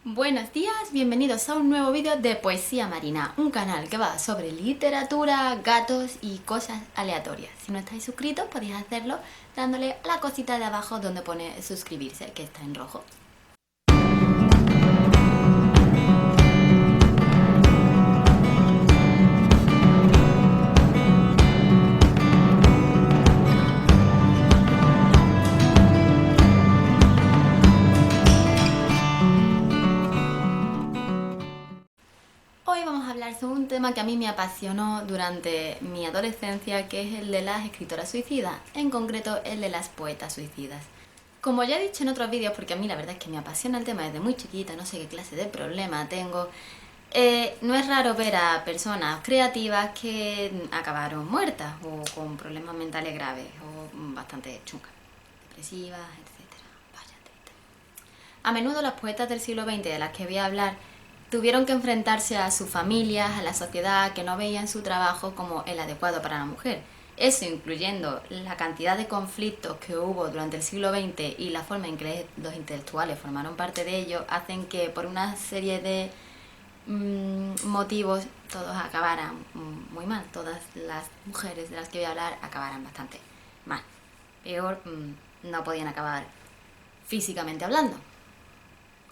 Buenos días, bienvenidos a un nuevo vídeo de Poesía Marina, un canal que va sobre literatura, gatos y cosas aleatorias. Si no estáis suscritos podéis hacerlo dándole a la cosita de abajo donde pone suscribirse, que está en rojo. Hoy vamos a hablar sobre un tema que a mí me apasionó durante mi adolescencia, que es el de las escritoras suicidas, en concreto el de las poetas suicidas. Como ya he dicho en otros vídeos, porque a mí la verdad es que me apasiona el tema desde muy chiquita, no sé qué clase de problema tengo, no es raro ver a personas creativas que acabaron muertas o con problemas mentales graves o bastante chungas, depresivas, etc. Vaya triste. A menudo las poetas del siglo XX de las que voy a hablar tuvieron que enfrentarse a sus familias, a la sociedad que no veían su trabajo como el adecuado para la mujer. Eso, incluyendo la cantidad de conflictos que hubo durante el siglo XX y la forma en que los intelectuales formaron parte de ello, hacen que por una serie de motivos todos acabaran muy mal. Todas las mujeres de las que voy a hablar acabaran bastante mal. Peor, no podían acabar físicamente hablando.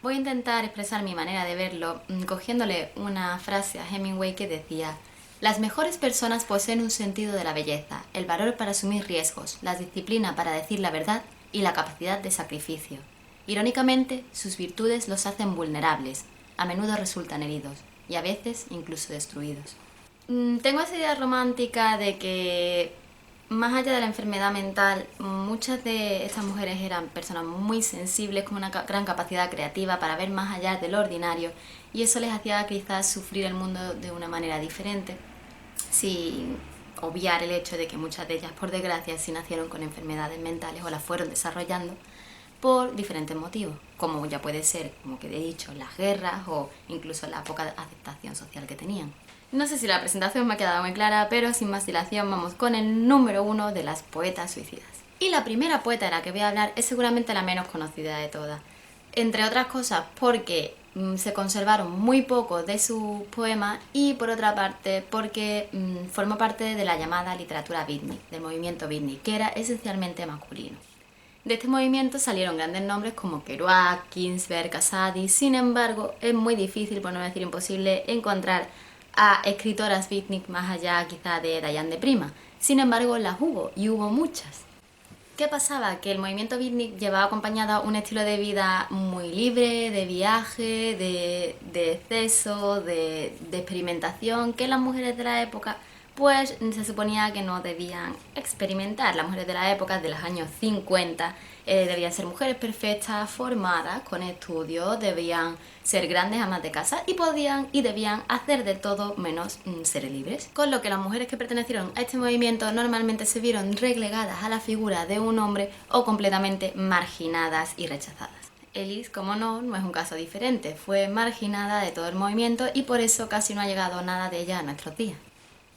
Voy a intentar expresar mi manera de verlo cogiéndole una frase a Hemingway que decía: las mejores personas poseen un sentido de la belleza, el valor para asumir riesgos, la disciplina para decir la verdad y la capacidad de sacrificio. Irónicamente, sus virtudes los hacen vulnerables, a menudo resultan heridos y a veces incluso destruidos. Tengo esa idea romántica de que, más allá de la enfermedad mental, muchas de estas mujeres eran personas muy sensibles, con una gran capacidad creativa para ver más allá de lo ordinario, y eso les hacía quizás sufrir el mundo de una manera diferente, sin obviar el hecho de que muchas de ellas, por desgracia, sí nacieron con enfermedades mentales o las fueron desarrollando por diferentes motivos, como ya puede ser, como que he dicho, las guerras o incluso la poca aceptación social que tenían. No sé si la presentación me ha quedado muy clara, pero sin más dilación vamos con el número 1 de las poetas suicidas. Y la primera poeta de la que voy a hablar es seguramente la menos conocida de todas. Entre otras cosas porque se conservaron muy poco de sus poemas y por otra parte porque formó parte de la llamada literatura beatnik, del movimiento beatnik, que era esencialmente masculino. De este movimiento salieron grandes nombres como Kerouac, Ginsberg, Casady. Sin embargo, es muy difícil, por no decir imposible, encontrar a escritoras beatnik más allá quizá de Diane de Prima. Sin embargo, las hubo, y hubo muchas. ¿Qué pasaba? Que el movimiento beatnik llevaba acompañado un estilo de vida muy libre, de viaje, de exceso, de experimentación, que las mujeres de la época pues se suponía que no debían experimentar. Las mujeres de la época, de los años 50, debían ser mujeres perfectas, formadas, con estudios, debían ser grandes amas de casa y podían y debían hacer de todo menos ser libres. Con lo que las mujeres que pertenecieron a este movimiento normalmente se vieron relegadas a la figura de un hombre o completamente marginadas y rechazadas. Ellis, como no, no es un caso diferente, fue marginada de todo el movimiento y por eso casi no ha llegado nada de ella a nuestros días.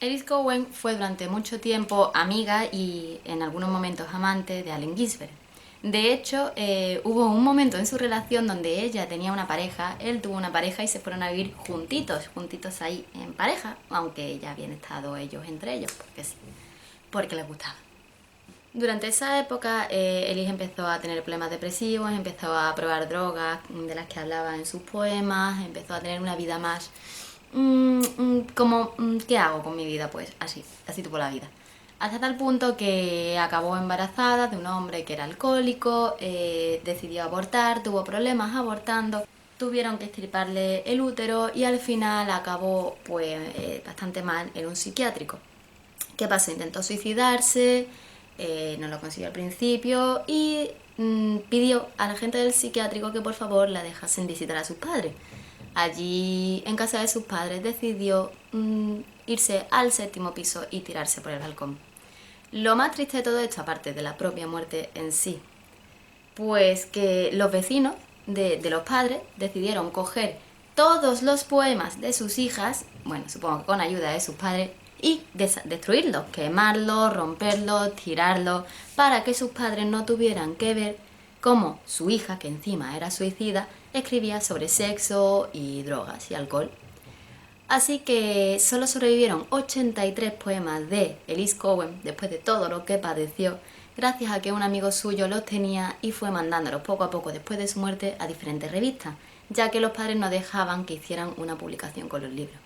Ellis Cowen fue durante mucho tiempo amiga y en algunos momentos amante de Allen Ginsberg. De hecho, hubo un momento en su relación donde ella tenía una pareja, él tuvo una pareja y se fueron a vivir juntitos ahí en pareja, aunque ya habían estado ellos entre ellos, porque sí, porque les gustaba. Durante esa época, Ellis empezó a tener problemas depresivos, empezó a probar drogas de las que hablaba en sus poemas, empezó a tener una vida más como, ¿qué hago con mi vida? Pues así tuvo la vida. Hasta tal punto que acabó embarazada de un hombre que era alcohólico, decidió abortar, tuvo problemas abortando, tuvieron que extirparle el útero y al final acabó pues bastante mal en un psiquiátrico. ¿Qué pasó? Intentó suicidarse, no lo consiguió al principio y pidió a la gente del psiquiátrico que por favor la dejasen visitar a sus padres. Allí, en casa de sus padres, decidió irse al 7º piso y tirarse por el balcón. Lo más triste de todo esto, aparte de la propia muerte en sí, pues que los vecinos de los padres decidieron coger todos los poemas de sus hijas, bueno, supongo que con ayuda de sus padres, y destruirlos, quemarlos, romperlos, tirarlos, para que sus padres no tuvieran que ver cómo su hija, que encima era suicida, escribía sobre sexo y drogas y alcohol. Así que solo sobrevivieron 83 poemas de Elise Cowen después de todo lo que padeció, gracias a que un amigo suyo los tenía y fue mandándolos poco a poco después de su muerte a diferentes revistas, ya que los padres no dejaban que hicieran una publicación con los libros.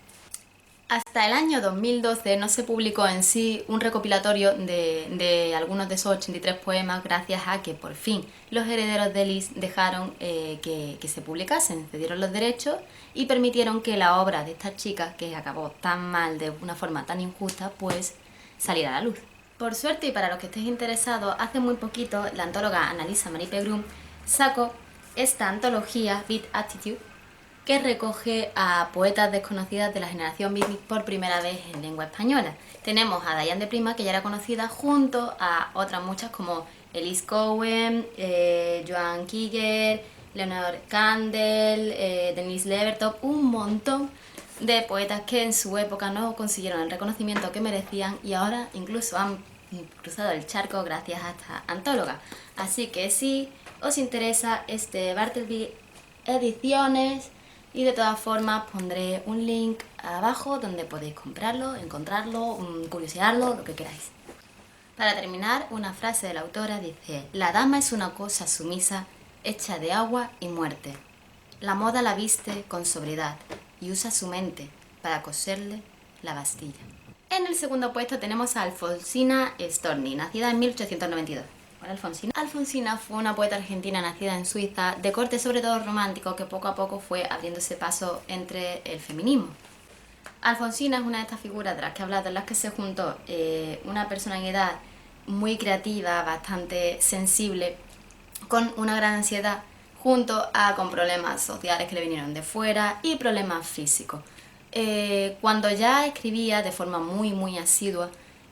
Hasta el año 2012 no se publicó en sí un recopilatorio de algunos de esos 83 poemas, gracias a que por fin los herederos de Elise dejaron que se publicasen, cedieron los derechos y permitieron que la obra de esta chica, que acabó tan mal de una forma tan injusta, pues saliera a la luz. Por suerte, y para los que estéis interesados, hace muy poquito la antóloga Annalisa Marie Pegrum sacó esta antología, Beat Attitude, que recoge a poetas desconocidas de la generación beatnik por primera vez en lengua española. Tenemos a Diane de Prima, que ya era conocida, junto a otras muchas como Elise Cowen, Joan Kiger, Leonor Kandel, Denise Levertov, un montón de poetas que en su época no consiguieron el reconocimiento que merecían y ahora incluso han cruzado el charco gracias a esta antóloga. Así que si os interesa este Bartleby Ediciones, y de todas formas pondré un link abajo donde podéis comprarlo, encontrarlo, curiosearlo, lo que queráis. Para terminar, una frase de la autora dice: la dama es una cosa sumisa, hecha de agua y muerte. La moda la viste con sobriedad y usa su mente para coserle la Bastilla. En el segundo puesto tenemos a Alfonsina Storni, nacida en 1892. Alfonsina fue una poeta argentina nacida en Suiza, de corte sobre todo romántico, que poco a poco fue abriéndose paso entre el feminismo. Alfonsina es una de estas figuras de las que he hablado, en las que se juntó una personalidad muy creativa, bastante sensible, con una gran ansiedad, junto con problemas sociales que le vinieron de fuera y problemas físicos. Cuando ya escribía de forma muy asidua,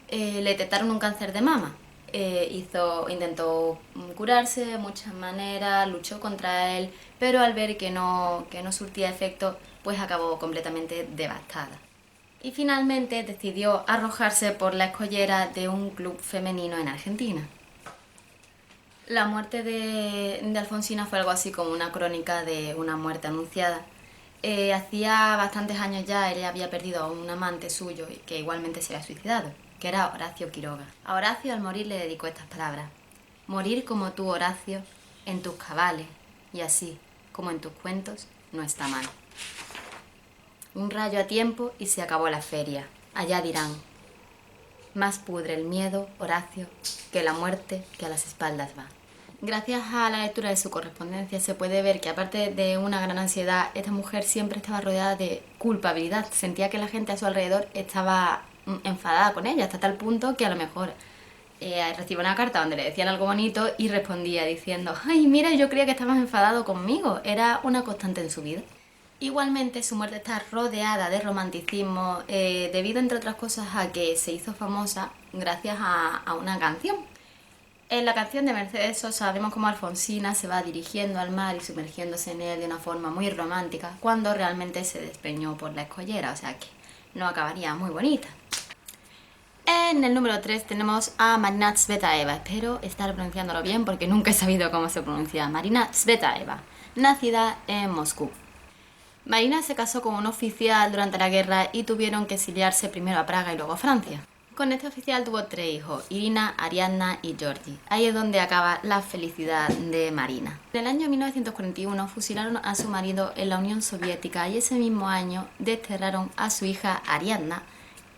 le detectaron un cáncer de mama. Intentó curarse de muchas maneras, luchó contra él, pero al ver que no surtía efecto, pues acabó completamente devastada. Y finalmente decidió arrojarse por la escollera de un club femenino en Argentina. La muerte de Alfonsina fue algo así como una crónica de una muerte anunciada. Hacía bastantes años ya ella había perdido a un amante suyo que igualmente se había suicidado, que era Horacio Quiroga. A Horacio al morir le dedicó estas palabras: morir como tú, Horacio, en tus cabales, y así, como en tus cuentos, no está mal. Un rayo a tiempo y se acabó la feria. Allá dirán: más pudre el miedo, Horacio, que la muerte que a las espaldas va. Gracias a la lectura de su correspondencia se puede ver que, aparte de una gran ansiedad, esta mujer siempre estaba rodeada de culpabilidad. Sentía que la gente a su alrededor estaba enfadada con ella, hasta tal punto que a lo mejor recibió una carta donde le decían algo bonito y respondía diciendo: ay, mira, yo creía que estabas enfadado conmigo. Era una constante en su vida. Igualmente, su muerte está rodeada de romanticismo, debido, entre otras cosas, a que se hizo famosa gracias a una canción. En la canción de Mercedes Sosa vemos cómo Alfonsina se va dirigiendo al mar y sumergiéndose en él de una forma muy romántica, cuando realmente se despeñó por la escollera, o sea que no acabaría muy bonita. En el número 3 tenemos a Marina Tsvetaeva. Espero estar pronunciándolo bien porque nunca he sabido cómo se pronuncia. Marina Tsvetaeva, nacida en Moscú. Marina se casó con un oficial durante la guerra y tuvieron que exiliarse primero a Praga y luego a Francia. Con este oficial tuvo 3 hijos: Irina, Ariadna y Georgi. Ahí es donde acaba la felicidad de Marina. En el año 1941 fusilaron a su marido en la Unión Soviética y ese mismo año desterraron a su hija Ariadna,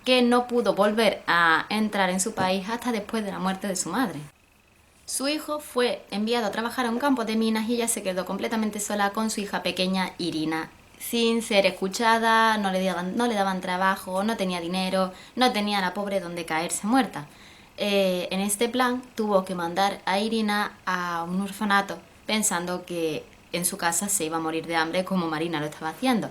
que no pudo volver a entrar en su país hasta después de la muerte de su madre. Su hijo fue enviado a trabajar a un campo de minas y ella se quedó completamente sola con su hija pequeña Irina, sin ser escuchada, no le daban trabajo, no tenía dinero, no tenía a la pobre donde caerse muerta. En este plan tuvo que mandar a Irina a un orfanato, pensando que en su casa se iba a morir de hambre como Marina lo estaba haciendo.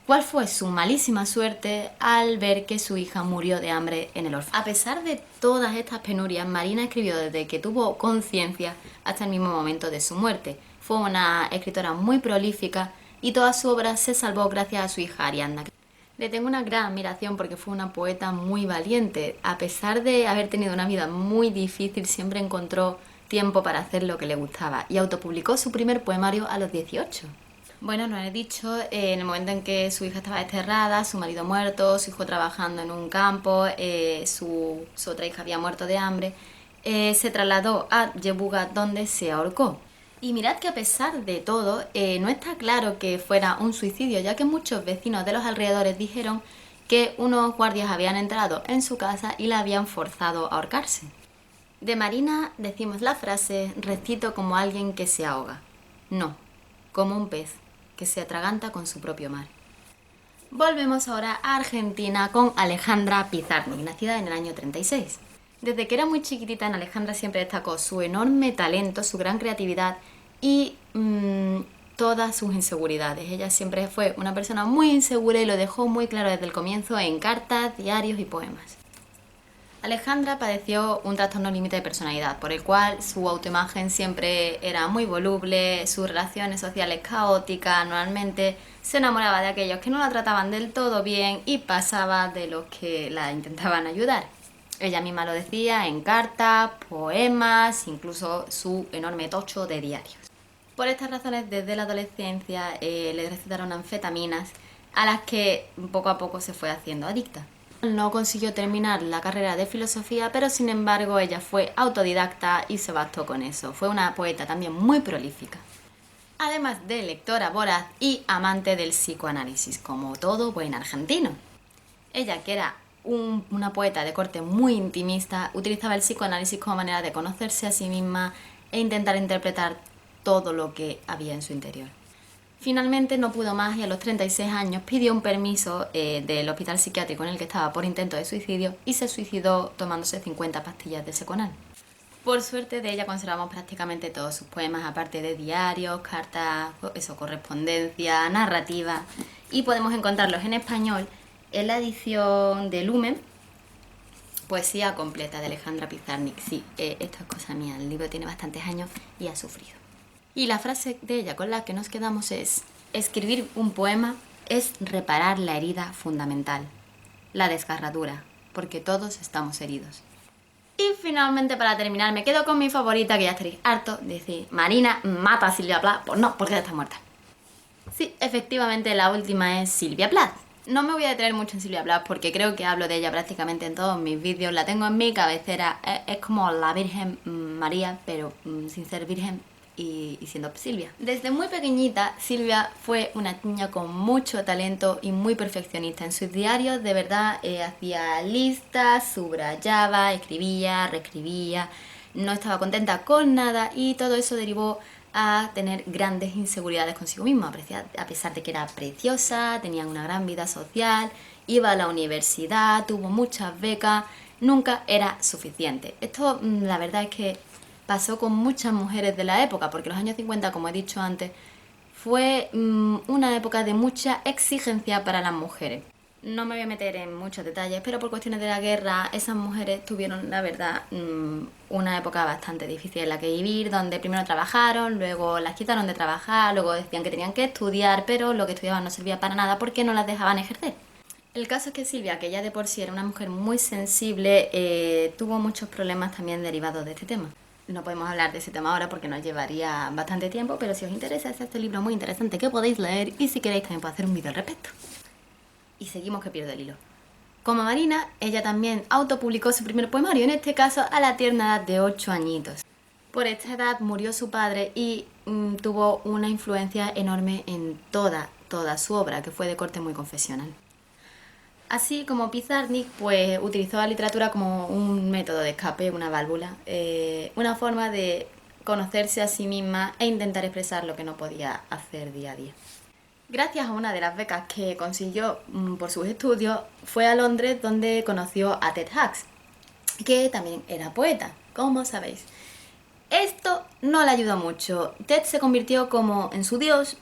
¿Cuál fue su malísima suerte al ver que su hija murió de hambre en el orfanato? A pesar de todas estas penurias, Marina escribió desde que tuvo conciencia hasta el mismo momento de su muerte. Fue una escritora muy prolífica y toda su obra se salvó gracias a su hija Ariadna. Le tengo una gran admiración porque fue una poeta muy valiente. A pesar de haber tenido una vida muy difícil, siempre encontró tiempo para hacer lo que le gustaba y autopublicó su primer poemario a los 18. Bueno, no he dicho, en el momento en que su hija estaba desterrada, su marido muerto, su hijo trabajando en un campo, su otra hija había muerto de hambre, se trasladó a Yebuga donde se ahorcó. Y mirad que a pesar de todo, no está claro que fuera un suicidio, ya que muchos vecinos de los alrededores dijeron que unos guardias habían entrado en su casa y la habían forzado a ahorcarse. De Marina decimos la frase, recito como alguien que se ahoga. No, como un pez que se atraganta con su propio mar. Volvemos ahora a Argentina con Alejandra Pizarnik, nacida en el año 36. Desde que era muy chiquitita, en Alejandra siempre destacó su enorme talento, su gran creatividad y todas sus inseguridades. Ella siempre fue una persona muy insegura y lo dejó muy claro desde el comienzo en cartas, diarios y poemas. Alejandra padeció un trastorno límite de personalidad, por el cual su autoimagen siempre era muy voluble, sus relaciones sociales caóticas, normalmente se enamoraba de aquellos que no la trataban del todo bien y pasaba de los que la intentaban ayudar. Ella misma lo decía en cartas, poemas, incluso su enorme tocho de diarios. Por estas razones, desde la adolescencia le recetaron anfetaminas a las que poco a poco se fue haciendo adicta. No consiguió terminar la carrera de filosofía, pero sin embargo ella fue autodidacta y se bastó con eso. Fue una poeta también muy prolífica. Además de lectora voraz y amante del psicoanálisis, como todo buen argentino. Ella, que era una poeta de corte muy intimista, utilizaba el psicoanálisis como manera de conocerse a sí misma e intentar interpretar todo lo que había en su interior. Finalmente no pudo más y a los 36 años pidió un permiso del hospital psiquiátrico en el que estaba por intento de suicidio y se suicidó tomándose 50 pastillas de Seconal. Por suerte de ella conservamos prácticamente todos sus poemas, aparte de diarios, cartas, correspondencia, narrativa, y podemos encontrarlos en español en la edición de Lumen, Poesía completa de Alejandra Pizarnik. Sí, esto es cosa mía, el libro tiene bastantes años y ha sufrido. Y la frase de ella con la que nos quedamos es: escribir un poema es reparar la herida fundamental, la desgarradura, porque todos estamos heridos. Y finalmente, para terminar, me quedo con mi favorita, que ya estaréis harto de decir: Marina mata a Silvia Plath. Pues no, porque ya está muerta. Sí, efectivamente la última es Silvia Plath. No me voy a detener mucho en Silvia Plath porque creo que hablo de ella prácticamente en todos mis vídeos. La tengo en mi cabecera, es como la Virgen María, pero sin ser virgen y siendo Silvia. Desde muy pequeñita, Silvia fue una niña con mucho talento y muy perfeccionista. En sus diarios, de verdad, hacía listas, subrayaba, escribía, reescribía, no estaba contenta con nada y todo eso derivó a tener grandes inseguridades consigo misma, a pesar de que era preciosa, tenía una gran vida social, iba a la universidad, tuvo muchas becas, nunca era suficiente. Esto, la verdad es que pasó con muchas mujeres de la época, porque los años 50, como he dicho antes, fue una época de mucha exigencia para las mujeres. No me voy a meter en muchos detalles, pero por cuestiones de la guerra, esas mujeres tuvieron, la verdad, una época bastante difícil en la que vivir, donde primero trabajaron, luego las quitaron de trabajar, luego decían que tenían que estudiar, pero lo que estudiaban no servía para nada porque no las dejaban ejercer. El caso es que Silvia, que ya de por sí era una mujer muy sensible, tuvo muchos problemas también derivados de este tema. No podemos hablar de ese tema ahora porque nos llevaría bastante tiempo, pero si os interesa, es este libro muy interesante que podéis leer y si queréis también puedo hacer un vídeo al respecto. Y seguimos, que pierdo el hilo. Como Marina, ella también autopublicó su primer poemario, en este caso a la tierna edad de 8 añitos. Por esta edad murió su padre y tuvo una influencia enorme en toda su obra, que fue de corte muy confesional. Así como Pizarnik, pues utilizó la literatura como un método de escape, una válvula, una forma de conocerse a sí misma e intentar expresar lo que no podía hacer día a día. Gracias a una de las becas que consiguió por sus estudios, fue a Londres donde conoció a Ted Hughes, que también era poeta, como sabéis. Esto no le ayudó mucho. Ted se convirtió como en su dios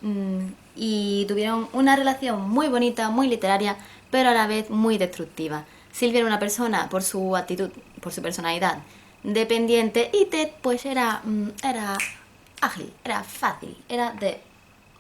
y tuvieron una relación muy bonita, muy literaria, pero a la vez muy destructiva. Silvia era una persona, por su actitud, por su personalidad, dependiente, y Ted pues era ágil, era fácil, era de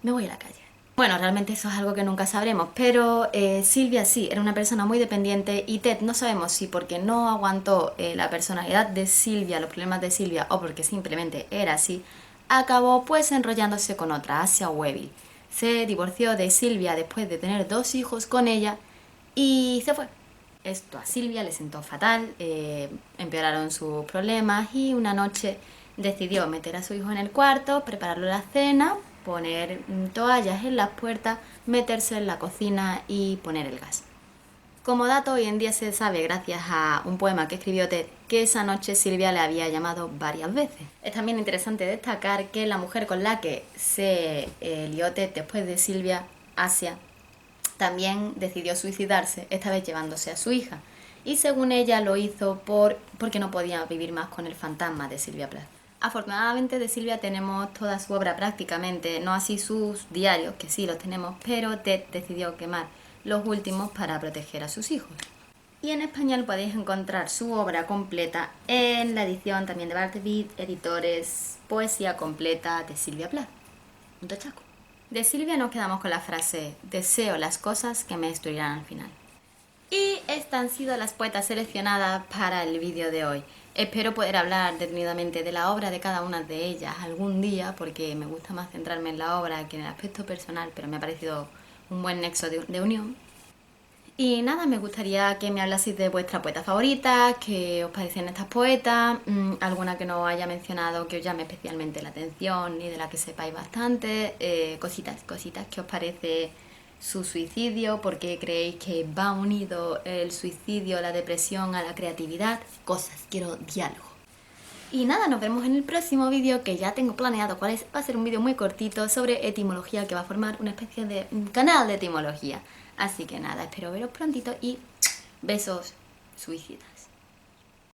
me voy a la calle. Bueno, realmente eso es algo que nunca sabremos, pero Silvia sí, era una persona muy dependiente y Ted no sabemos si porque no aguantó la personalidad de Silvia, los problemas de Silvia, o porque simplemente era así, acabó pues enrollándose con otra, Asia Webby. se divorció de Silvia después de tener 2 hijos con ella y se fue. Esto a Silvia le sentó fatal, empeoraron sus problemas y una noche decidió meter a su hijo en el cuarto, prepararle la cena, poner toallas en las puertas, meterse en la cocina y poner el gas. Como dato, hoy en día se sabe, gracias a un poema que escribió Ted, que esa noche Silvia le había llamado varias veces. Es también interesante destacar que la mujer con la que se lió Ted después de Silvia, Asia, también decidió suicidarse, esta vez llevándose a su hija. Y según ella lo hizo porque no podía vivir más con el fantasma de Sylvia Plath. Afortunadamente de Silvia tenemos toda su obra prácticamente, no así sus diarios, que sí los tenemos, pero Ted decidió quemar los últimos para proteger a sus hijos. Y en español podéis encontrar su obra completa en la edición también de Bartleby, editores Poesía Completa de Sylvia Plath. Un tochaco. De Silvia nos quedamos con la frase: deseo las cosas que me destruirán al final. Y estas han sido las poetas seleccionadas para el vídeo de hoy. Espero poder hablar detenidamente de la obra de cada una de ellas algún día, porque me gusta más centrarme en la obra que en el aspecto personal, pero me ha parecido un buen nexo de unión. Y nada, me gustaría que me hablaseis de vuestra poeta favorita, qué os parecen estas poetas, alguna que no haya mencionado que os llame especialmente la atención y de la que sepáis bastante, cositas que os parece su suicidio, porque creéis que va unido el suicidio, la depresión a la creatividad, cosas, quiero diálogo. Y nada, nos vemos en el próximo vídeo, que ya tengo planeado cuál es. Va a ser un vídeo muy cortito sobre etimología, que va a formar una especie de canal de etimología. Así que nada, espero veros prontito y besos suicidas.